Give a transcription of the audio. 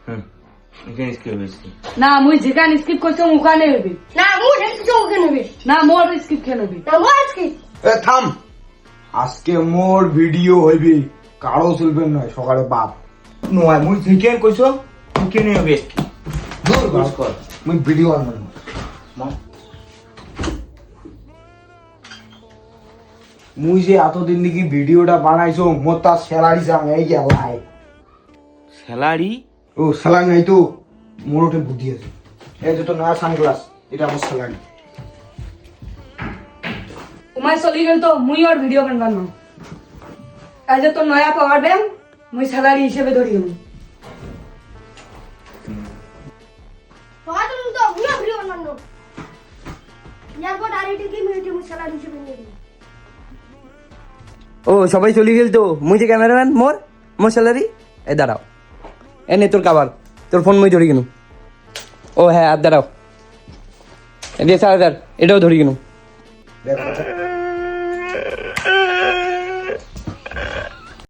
এখানে স্কিপ হয়েছে না মুই যেখানে স্কিপ করছি ওখানে হবে না মু দেখছি ওকে নেবে না মোর স্কিপ কেন হবে না মু আজকে থাম আজকে মোর ভিডিও হইবে কারো চলবে নয় সকালে বাপ নয় মুই যেখানে কইছো ওখানে হবে স্কিপ দূর বাস কর মুই ভিডিও আনবো মুই যে এতদিন দেখি ভিডিওটা বানাইছো মোর তার স্যালারি চাম এই গেলাই স্যালারি ও স্যালারি নাই তো মোর ওটা বুদ্ধি আছে এই যে তো নয়া সানগ্লাস এটা আমার স্যালারি তোমায় চলি গেল তো মুই ওর ভিডিও বানবার না এই যে তোর নয়া পাওয়ার ব্যাংক মুই স্যালারি হিসেবে ধরি গেল সবাই তুমি তো অগ্নি অগ্নি অন্যান্য এরপর আরেকটি কি মিনিটে মু স্যালারি হিসেবে নিয়ে দিই ও সবাই চলে গেল তো মুই যে ক্যামেরাম্যান মোর স্যালারি এ দাঁড়াও এনে তোর কাবার তোর ফোন মুই ধরি কিনু ও হ্যাঁ আর দাঁড়াও এ 10,000 এটাও ধরি কিনু দেখো